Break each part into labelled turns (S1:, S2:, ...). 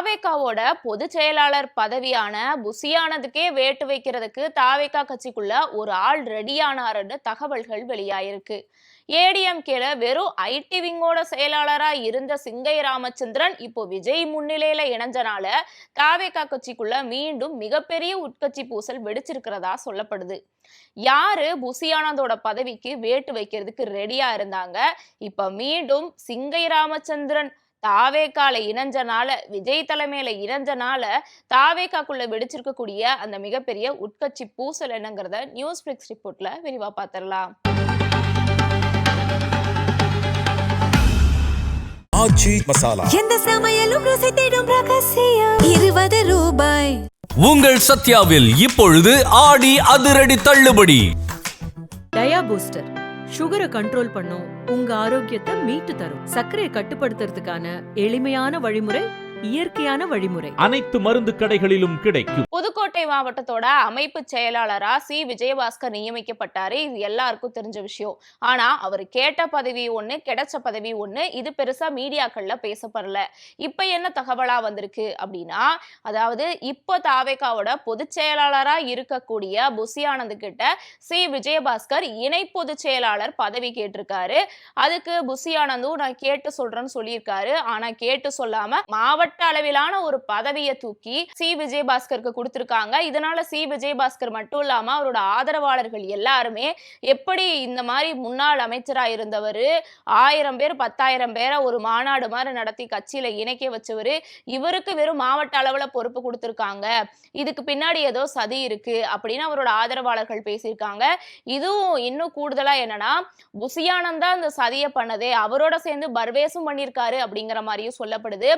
S1: தாவேகாவோட பொதுச் செயலாளர் பதவியான புசியானதுக்கே வேட்டு வைக்கிறதுக்கு தாவேகா கட்சிக்குள்ள ஒரு ஆள் ரெடியானாருன்னு தகவல்கள் வெளியாயிருக்கு. ஏடிஎம்கேல வெறும் ஐடி விங்கோட செயலாளரா இருந்த சிங்கை ராமச்சந்திரன் இப்போ விஜய் முன்னிலையில இணைஞ்சனால தாவேகா கட்சிக்குள்ள மீண்டும் மிகப்பெரிய உட்கட்சி பூசல் வெடிச்சிருக்கிறதா சொல்லப்படுது. யாரு புசியானந்தோட பதவிக்கு வேட்டு வைக்கிறதுக்கு ரெடியா இருந்தாங்க, இப்ப மீண்டும் சிங்கை ராமச்சந்திரன் தாவேகால இணைஞ்சனால, விஜய் தலைமையில இணைஞ்சனால தாவேகாக்குள்ள வெடிச்சிருக்கக்கூடிய அந்த மிகப்பெரிய உட்கட்சி பூசல் என்னங்கிறத நியூஸ் பிளிக்ஸ் ரிப்போர்ட்ல விரிவா பார்த்திடலாம்.
S2: ஆச்சி மசாலா,
S3: எந்த சமையலும் ருசி தேடும் ரகசியம் 20 ரூபாய்.
S4: உங்கள் சத்யாவில் இப்பொழுது ஆடி அதிரடி தள்ளுபடி.
S5: டயா பூஸ்டர் சுகரை கண்ட்ரோல் பண்ணும், உங்க ஆரோக்கியத்தை மீட்டு தரும். சர்க்கரையை கட்டுப்படுத்துறதுக்கான எளிமையான வழிமுறை, இயற்கையான வழிமுறை.
S6: அனைத்து மருந்து கடைகளிலும் கிடைக்கும்.
S1: புதுக்கோட்டை மாவட்டத்தோட அமைப்பு செயலாளரா சி விஜயபாஸ்கர் நியமிக்கப்பட்டாரு. இது எல்லாருக்கும் தெரிஞ்ச விஷயம். ஆனா அவர் கேட்ட பதவி ஒண்ணு, கிடைச்ச பதவி ஒண்ணு. இது பெருசா மீடியாக்கள்ல பேசப்படல. இப்ப என்ன தகவலா வந்திருக்கு அப்படின்னா, அதாவது இப்போ தாவேகாவோட பொதுச் செயலாளரா இருக்கக்கூடிய புசியானந்த் கிட்ட சி விஜயபாஸ்கர் இணை பொதுச் செயலாளர் பதவி கேட்டிருக்காரு. அதுக்கு புசியானந்தும் நான் கேட்டு சொல்றேன்னு சொல்லியிருக்காரு. ஆனா கேட்டு சொல்லாம மாவட்ட அளவிலான ஒரு பதவியை தூக்கி சி விஜயபாஸ்கருக்கு கொடுத்திருக்காங்க. இதனால சி விஜயபாஸ்கர் மட்டும் இல்லாம அவரோட ஆதரவாளர்கள் எல்லாருமே, எப்படி இந்த மாதிரி முன்னாள் அமைச்சரா இருந்தவர் 1000 பேர் 10,000 பேரை ஒரு மாநாடு மாதிரி நடத்தி கட்சியில இணைக்க வச்சவரு, இவருக்கு வெறும் மாவட்ட அளவுல பொறுப்பு கொடுத்திருக்காங்க, இதுக்கு பின்னாடி ஏதோ சதி இருக்கு அப்படின்னு அவரோட ஆதரவாளர்கள் பேசியிருக்காங்க. இதுவும் இன்னும் கூடுதலா என்னன்னா, புசியானந்தா அந்த சதியை பண்ணதே, அவரோட சேர்ந்து பர்வேஸும் பண்ணியிருக்காரு அப்படிங்கிற மாதிரியும் சொல்லப்படுது.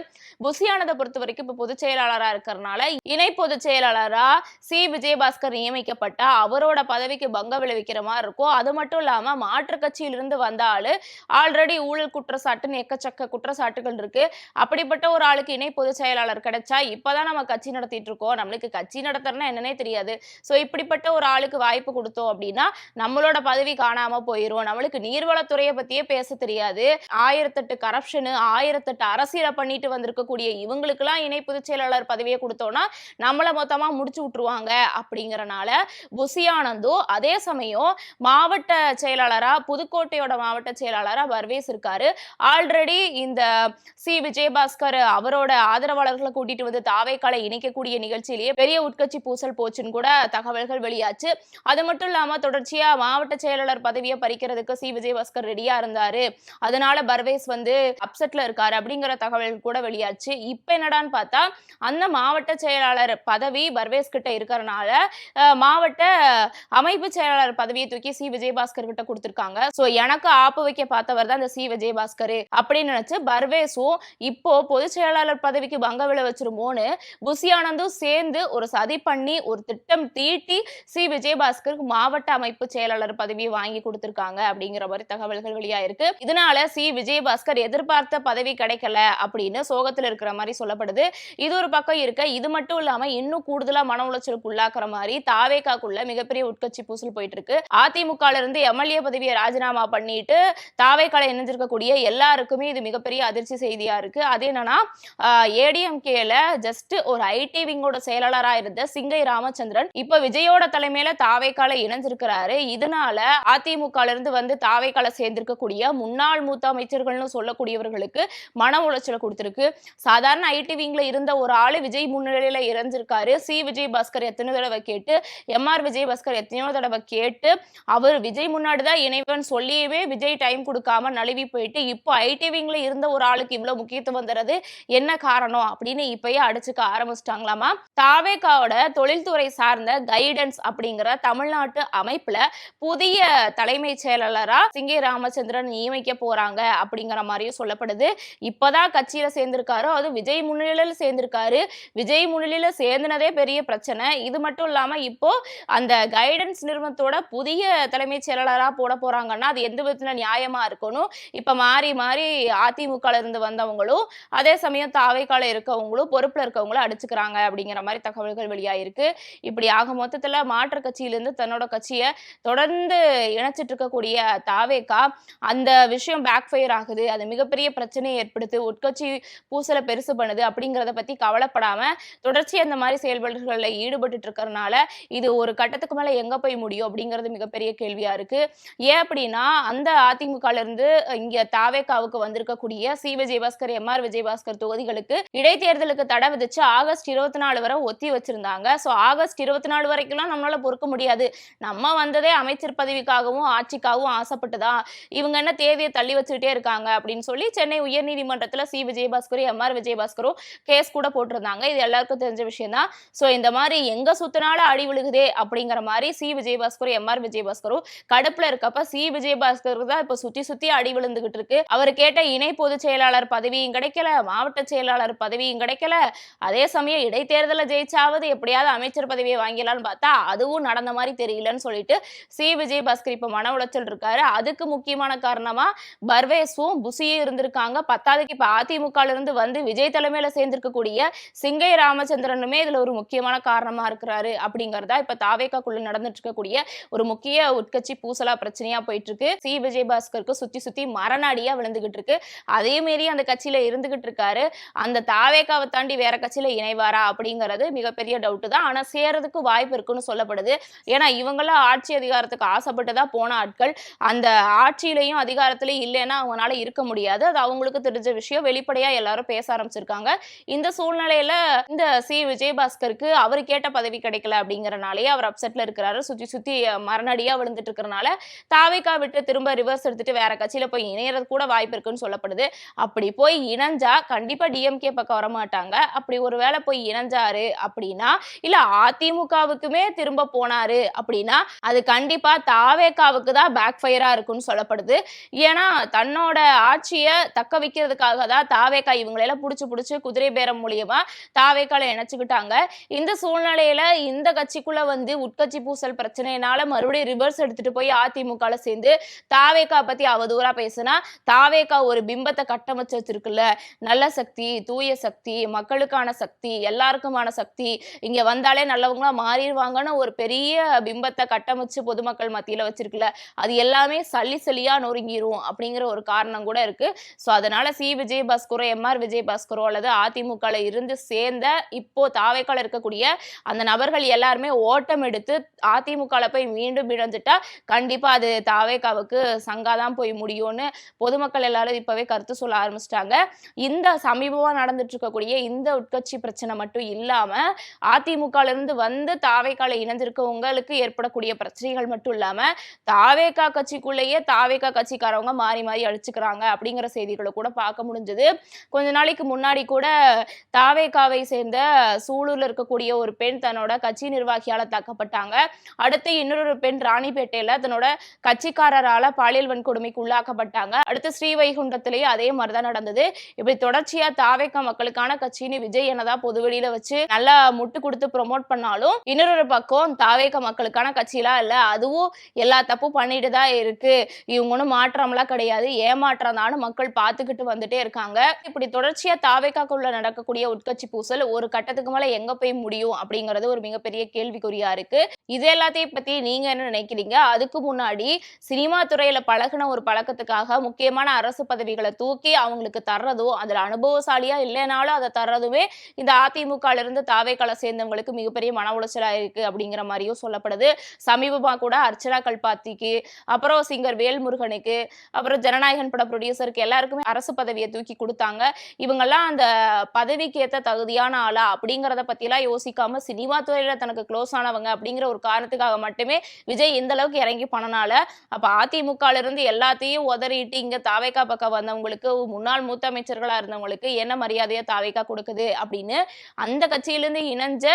S1: புசியானதை பொறுத்த வரைக்கும் இப்ப பொதுச் செயலாளரா இருக்கிறதுனால இணை பொதுச் செயலாளரா சி விஜயபாஸ்கர் நியமிக்கப்பட்டா அவரோட பதவிக்கு பங்கம் விளைவிக்கிற மாதிரி இருக்கும். அது மட்டும் இல்லாம மாற்று கட்சியிலிருந்து வந்த ஆளு, ஆல்ரெடி ஊழல் குற்றச்சாட்டுன்னு எக்கச்சக்க குற்றச்சாட்டுகள் இருக்கு. அப்படிப்பட்ட ஒரு ஆளுக்கு இணை பொதுச் செயலாளர் கிடைச்சா, இப்பதான் நம்ம கட்சி நடத்திட்டு இருக்கோம், நம்மளுக்கு கட்சி நடத்துறதுன்னா என்னன்னே தெரியாது, சோ இப்படிப்பட்ட ஒரு ஆளுக்கு வாய்ப்பு கொடுத்தோம் அப்படின்னா நம்மளோட பதவி காணாம போயிரும், நம்மளுக்கு நீர்வளத்துறையை பத்தியே பேச தெரியாது, 1008 கரப்ஷனு 1008 அரசியலை பண்ணிட்டு வந்திருக்கக்கூடிய இவங்களுக்கு எல்லாம் இணை பொதுச் செயலாளர் பதவியை கொடுத்தோம்னா நம்மள மொத்தமா முடிச்சு விட்டுருவாங்க. அப்படிங்கறனால புசியானந்தோ அதே சமயம் மாவட்ட செயலாளரா, புதுக்கோட்டையோட மாவட்ட செயலாளரா பர்வேஸ் இருக்காரு. ஆல்ரெடி இந்த சி விஜயபாஸ்கர் அவரோட ஆதரவாளர்களை கூட்டிட்டு வந்து தாவேகால இணைக்கக்கூடிய நிகழ்ச்சியிலேயே பெரிய உட்கட்சி பூசல் போச்சுன்னு கூட தகவல்கள் வெளியாச்சு. அது மட்டும் இல்லாம தொடர்ச்சியா மாவட்ட செயலாளர் பதவியை பறிக்கிறதுக்கு சி விஜயபாஸ்கர் ரெடியா இருந்தாரு, அதனால பர்வேஸ் வந்து அப்செட்ல இருக்காரு அப்படிங்கிற தகவல் கூட வெளியாச்சு. இப்ப என்னடான்னு பார்த்தா, அந்த மாவட்ட செயலாளர் பதவி பர்வேஸ் கிட்ட இருக்கிறனால மாவட்ட அமைப்பு செயலாளர் பதவியை தூக்கி சி விஜயபாஸ்கர் கிட்ட கொடுத்திருக்காங்க. சோ எனக்கு ஆப்பு வைக்க பார்த்தவர் தான் இந்த சி விஜயபாஸ்கர் அப்படின்னு நினைச்சு பர்வேஸும் இப்போ பொதுச் செயலாளர் பதவிக்கு பங்க விழ வச்சிருமோன்னு புசியானந்தும் சேர்ந்து ஒரு சதி பண்ணி ஒரு திட்டம் தீட்டி சி விஜயபாஸ்கருக்கு மாவட்ட அமைப்பு செயலாளர் பதவியை வாங்கி கொடுத்திருக்காங்க அப்படிங்கிற மாதிரி தகவல்கள் வெளியாயிருக்கு. இதனால சி விஜயபாஸ்கர் எதிர்பார்த்த பதவி கிடைக்கல அப்படின்னு சோகத்துல இருக்கிற மாதிரி சொல்லப்படுது. இது ஒரு பக்கம் இருக்க, இது மட்டும் இல்லாம இன்னும் கூடுதலா மன உளைச்சலுக்கு உள்ளாக்குற மாதிரி தாவேகாக்குள்ள மிகப்பெரிய உட்கட்சி பூசல் போயிட்டு இருக்கு. அதிமுக இருந்து எம்எல்ஏ பதவியை ராஜினாமா பண்ணிட்டு தாவேகால இணைஞ்சிருக்கக்கூடிய எல்லாருக்குமே இது மிகப்பெரிய அதிர்ச்சி செய்தியா இருக்கு. அது என்னன்னா, ஏடிஎம்கேல ஜஸ்ட் ஒரு ஐடி விங்கோட செயலாளரா இருந்த சிங்கை ராமச்சந்திரன் இப்ப விஜயோட தலைமையில தாவேகால இணைஞ்சிருக்கிறாரு. இதனால அதிமுக இருந்து வந்து தாவேகால சேர்ந்திருக்கக்கூடிய முன்னாள் மூத்த அமைச்சர்கள்னு சொல்லக்கூடியவர்களுக்கு மன உளைச்சலை கொடுத்திருக்கு. சாதாரண ஐடி விங்ல இருந்த ஒரு ஆளு விஜய் முன்னிலையில இறந்திருக்காரு. சி விஜயபாஸ்கர் எத்தனை தடவை கேட்டு, எம்ஆர் விஜயபாஸ்கர் எத்தனையோ தடவை கேட்டு, அவர் விஜய் முன்னாடிதான் இணைவன் சொல்லியவே விஜய் டைம் கொடுக்காம நழுவி போயிட்டு, இப்போ ஐடி விங்ல இருந்த ஒரு ஆளுக்கு இவ்வளவு முக்கியத்துவம் தரது என்ன காரணம் அப்படின்னு இப்பயே அடிச்சுக்க ஆரம்பிச்சிட்டாங்களாமா. தாவேகாவோட தொழில்துறை சார்ந்த கைடன்ஸ் அப்படிங்கிற தமிழ்நாட்டு அமைப்புல புதிய தலைமை செயலாளரா சிங்கை ராமச்சந்திரன் நியமிக்க போறாங்க அப்படிங்கிற மாதிரியும் சொல்லப்படுது. இப்பதான் கட்சியில சேர்ந்திருக்காரு, அது விஜய் முன்னிலையில சேர்ந்திருக்காரு. விஜய் முன்னிலையில சேர்ந்தனதே பெரிய பிரச்சனை. இது மட்டும் இல்லாம இப்போ அந்த கைடன்ஸ் நிறுவனத்தோட புதிய தலைமை செயலாளரா போட போறாங்கன்னா அது எந்த விதத்துல நியாயமா இருக்கணும். இப்ப மாறி மாறி அதிமுக இருந்து வந்தவங்களும் அதே சமயம் தாவேகால இருக்கவங்களும் பொறுப்புல இருக்கவங்களும் அடிச்சுக்கிறாங்க அப்படிங்கிற மாதிரி தகவல்கள் வெளியாயிருக்கு. இப்படி ஆக மொத்தத்துல மாற்று கட்சியிலிருந்து தன்னோட கட்சியை தொடர்ந்து இணைச்சிட்டு இருக்கக்கூடிய தாவேகா அந்த விஷயம் பேக் ஃபயர் ஆகுது, அது மிகப்பெரிய பிரச்சனையை ஏற்படுத்து, உட்கட்சி பூசலை பெருசு பண்ணுது அப்படிங்கறத பத்தி கவலைப்படாம தொடர்ச்சியா இந்த மாதிரி செயல்பாடுகள்ல ஈடுபட்டு இருக்கறனால இது ஒரு கட்டத்துக்கு மேல எங்க போய் முடியும் அப்படிங்கிறது மிகப்பெரிய கேள்வியா இருக்கு. ஏன் அப்படின்னா அந்த அதிமுகல இருந்து இங்க தாவேகாவுக்கு வந்திருக்கக்கூடிய சி விஜயபாஸ்கர், எம்.ஆர். விஜயபாஸ்கர் தொகுதிகளுக்கு இடைத்தேர்தலுக்கு தடை விதிச்சு ஆகஸ்ட் 24 வரை ஒத்தி வச்சிருந்தாங்க. சோ ஆகஸ்ட் 24 வரைக்கும்லாம் நம்மளால பொறுக்க முடியாது. நம்ம வந்ததே அமைச்சர் பதவிக்காகவும் ஆட்சிக்காகவும் ஆசைப்பட்டுதான். இவங்க என்ன தேதியை தள்ளி வச்சுக்கிட்டே இருக்காங்க அப்படின்னு சொல்லி சென்னை உயர்நீதிமன்றத்துல சி விஜயபாஸ்கரும் எம்.ஆர். விஜயபாஸ்கரும் கேஸ் கூட போட்டிருந்தாங்க. இது எல்லாருக்கும் தெரிஞ்ச விஷயம் தான். சோ இந்த மாதிரி எங்க சுத்தினாலும் அடி விழுகுதே அப்படிங்கிற மாதிரி சி விஜயபாஸ்கரும் எம்.ஆர். விஜயபாஸ்கரும் கடுப்புல இருக்கப்ப சி விஜயபாஸ்கருக்கு தான் இப்ப சுத்தி சுத்தி அடி விழுந்துகிட்டு இருக்கு. அவர் கேட்ட இணை பொதுச் செயலாளர் பதவியும் கிடைக்கல, மாவட்ட செயலாளர் பதவியும் கிடைக்கல. அதே சமயம் இடைத்தேர்தல ஜெயிச்சாவது எப்படியாவது அமைச்சர் பதவியை வாங்கிடலாம்னு பார்த்தா அதுவும் நடந்த மாதிரி தெரியலன்னு சொல்லிட்டு சி விஜயபாஸ்கர் இப்ப மன உளைச்சல் இருக்காரு. அதுக்கு முக்கியமான காரணமா பர்வேஸும் புசியும் இருந்திருக்காங்க. பத்தாவதுக்கு இப்ப அதிமுக இருந்து வந்து விஜய் தலைமையில சேர்ந்திருக்கக்கூடிய சிங்கை ராமச்சந்திரனுமே இதுல ஒரு முக்கியமான காரணமா இருக்கிறாரு அப்படிங்கறதா இப்ப தாவேகாக்குள்ள நடந்துட்டு இருக்கக்கூடிய ஒரு முக்கிய உட்கட்சி பூசலா பிரச்சனையா போயிட்டு இருக்கு. சி விஜயபாஸ்கருக்கு சுத்தி சுத்தி மரணடியா விழுந்துகிட்டு இருக்கு. அதே மாரி அந்த கட்சியில இருந்துகிட்டு இருக்காரு. அந்த தாவேகாவை தாண்டி வேற கட்சியில இணைவாரா அப்படிங்கிறது மிகப்பெரிய டவுட் தான். ஆனா சேரதுக்கு வாய்ப்பு இருக்குன்னு சொல்லப்படுது. ஏன்னா இவங்கெல்லாம் ஆட்சி அதிகாரத்துக்கு ஆசைப்பட்டுதான் போன ஆட்கள். அந்த ஆட்சியிலையும் அதிகாரத்திலையும் இல்லைன்னா அவங்களால இருக்க முடியாது. அது அவங்களுக்கு தெரிஞ்ச விஷயம். வெளிப்படையா எல்லாரும் பேச ஆரம்பிச்சிருக்காங்க. இந்த சூழ்நிலையில இந்த சி விஜயபாஸ்கருக்கு அவர் கேட்ட பதவி கிடைக்கல அப்படிங்கறனாலேயே அவர் அப்செட்ல இருக்கிறாரு. சுத்தி சுத்தி மரணடியா விழுந்துட்டு இருக்கறனால தாவேகா விட்டு திரும்ப ரிவர்ஸ் எடுத்துட்டு வேற கட்சியில போய் இணையறது கூட வாய்ப்பு இருக்குன்னு சொல்லப்படுது. அப்படி போய் இணைஞ்சா கண்டிப்பா டிஎம்கே பக்கம் வர மாட்டாங்க. அப்படி ஒருவேளை போய் இணைஞ்சாரு அப்படின்னா இல்ல அதிமுகவுக்குமே திரும்ப போனாரு அப்படின்னா அது கண்டிப்பா தாவேகாவுக்கு தான் பேக் ஃபயரா இருக்குன்னு சொல்லப்படுது. ஏன்னா தன்னோட ஆட்சியை தக்க வைக்கிறதுக்காக தான் தாவேகா இவங்களெல்லாம் புடிச்சு குதிரை பேரம் மூலியமா தாவேகால இணைச்சுக்கிட்டாங்க. இந்த சூழ்நிலையில இந்த கட்சிக்குள்ள வந்து உட்கட்சி பூசல் பிரச்சனையினால மறுபடியும் ரிவர்ஸ் எடுத்துட்டு போய் அதிமுகல சேர்ந்து தாவேகா பத்தி அவதூறா பேசினா தாவேகா ஒரு பிம்பத்தை கட்டமைச்சு வச்சிருக்குல்ல, நல்ல சக்தி, தூய சக்தி, மக்களுக்கான சக்தி, எல்லாருக்குமான சக்தி, இங்க வந்தாலே நல்லவங்களா மாறிடுவாங்கன்னு ஒரு பெரிய பிம்பத்தை கட்டமைச்சு பொதுமக்கள் மத்தியில வச்சிருக்குல்ல, அது எல்லாமே சல்லியா நொறுங்கிரும் அப்படிங்கிற ஒரு காரணம் கூட இருக்கு. சோ அதனால சி விஜயபாஸ்கரோ எம்.ஆர். விஜயபாஸ்கரோ அல்லது அதிமுகல இருந்து சேர்ந்த இப்போ தாவேகால இருக்கக்கூடிய அந்த நபர்கள் எல்லாருமே ஓட்டம் எடுத்து அதிமுகல போய் மீண்டும் இணைஞ்சிட்டா கண்டிப்பா அது தாவேகாவுக்கு சங்காதான் போய் முடியும்னு பொதுமக்கள் எல்லாரும் இப்பவே கருத்து சொல்ல ஆரம்பிச்சிட்டாங்க. இந்த சமீபமா நடந்துட்டு இருக்கக்கூடிய இந்த உட்கட்சி பிரச்சனை மட்டும் இல்லாம அதிமுகல இருந்து வந்து தாவேகால இணைஞ்சிருக்கவங்களுக்கு ஏற்படக்கூடிய பிரச்சனைகள் மட்டும் இல்லாம தாவேகா கட்சிக்குள்ளேயே தாவேகா கட்சிக்காரவங்க மாறி மாறி அழிச்சுக்கிறாங்க அப்படிங்கிற செய்திகளை கூட பார்க்க முடிஞ்சது. கொஞ்ச நாளைக்கு முன்னாடி கூட தாவேகாவை சேர்ந்த சூலூர்ல இருக்கக்கூடிய ஒரு பெண் தன்னோட கட்சி நிர்வாகியால தாக்கப்பட்டாங்க. அடுத்து இன்னொரு பெண் ராணிப்பேட்டையில தன்னோட கட்சிக்காரரால பாலியல் வன்கொடுமைக்கு உள்ளாக்கப்பட்டாங்க. அடுத்து ஸ்ரீவைகுண்டத்திலேயே அதே மாதிரிதான் நடந்தது. இப்படி தொடர்ச்சியா தாவேகா மக்களுக்கான கட்சின்னு விஜய் என்னதான் பொதுவெளியில வச்சு நல்லா முட்டு கொடுத்து ப்ரொமோட் பண்ணாலும் இன்னொரு பக்கம் தாவேகா மக்களுக்கான கட்சியெல்லாம் இல்ல, அதுவும் எல்லா தப்பும் பண்ணிட்டு தான் இருக்கு, இவங்க ஒன்றும் மாற்றம்லாம் கிடையாது, ஏமாற்றம் தான் மக்கள் பார்த்துக்கிட்டு வந்துட்டே இருக்காங்க. இப்படி தொடர்ச்சியா தாவேகாக்குள்ள நடக்கக்கூடிய உட்கட்சி பூசல் ஒரு கட்டத்துக்கு மேல எங்க போய் முடியும் அப்படிங்கிறது ஒரு மிகப்பெரிய கேள்விக்குறியா இருக்கு. இது எல்லாத்தையும் பத்தி நீங்க என்ன நினைக்கிறீங்க? அதுக்கு முன்னாடி சினிமா துறையில பழகுன ஒரு பழக்கத்துக்காக முக்கியமான அரசு பதவிகளை தூக்கி அவங்களுக்கு தர்றதோ அதுல அனுபவசாலியா இல்லைனாலும் அதை தர்றதுமே இந்த அதிமுக இருந்து தாவேகால சேர்ந்தவங்களுக்கு மிகப்பெரிய மன உளைச்சலா இருக்கு அப்படிங்கிற மாதிரியும் சொல்லப்படுது. சமீபமா கூட அர்ச்சனா கல்பாத்திக்கு, அப்புறம் சிங்கர் வேல்முருகனுக்கு, அப்புறம் ஜனநாயகன் பட ப்ரொடியூசருக்கு எல்லாருக்குமே அரசு பதவியை தூக்கி கொடுத்தாங்க. இவங்கெல்லாம் அந்த பதவிக்கு ஏற்ற தகுதியான ஆளா அப்படிங்கறத பத்தி எல்லாம் யோசிக்காம சினிமா துறையில தனக்கு க்ளோஸ் ஆனவங்க அப்படிங்கிற ஒரு காரணத்துக்காக மட்டுமே விஜய் இந்த அளவுக்கு இறங்கி பண்ணனால அப்ப அதிமுக இருந்து எல்லாத்தையும் உதறிட்டு இங்க தாவேகா பக்கம் வந்தவங்களுக்கு முன்னாள் மூத்த அமைச்சர்களா இருந்தவங்களுக்கு என்ன மரியாதையா தாவேகா கொடுக்குது அப்படின்னு அந்த கட்சியிலிருந்து இணைஞ்ச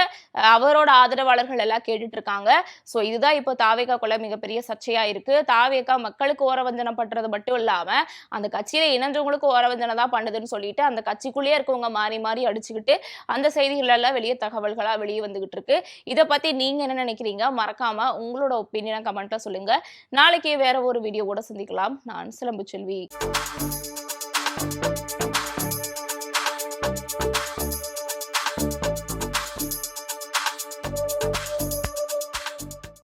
S1: அவரோட ஆதரவாளர்கள் எல்லாம் கேட்டுட்டு இருக்காங்க. சோ இதுதான் இப்போ தாவேகாக்குள்ள மிகப்பெரிய சர்ச்சையா இருக்கு. தாவேகா மக்களுக்கு ஓரவஞ்சனை பண்றது மட்டும் இல்லாம அந்த கட்சியில இணைஞ்சவங்களுக்கு ஓரவஞ்சனை தான் பண்ணுதுன்னு சொல்லிட்டு அந்த கட்சிக்குள்ளேயே இருக்கவங்க மாறி மாறி அடிச்சுக்கிட்டு அந்த செய்திகள் எல்லாம் வெளியே தகவல்களா வெளியே வந்துகிட்டு இருக்கு. இதை பத்தி நீங்க என்ன நினைக்கிறீங்க? மறக்காம உங்களோட ஒப்பீனியனை கமெண்ட்ல சொல்லுங்க. நாளைக்கு வேற ஒரு வீடியோவோட சந்திக்கலாம். நான் சிலம்பு செல்வி.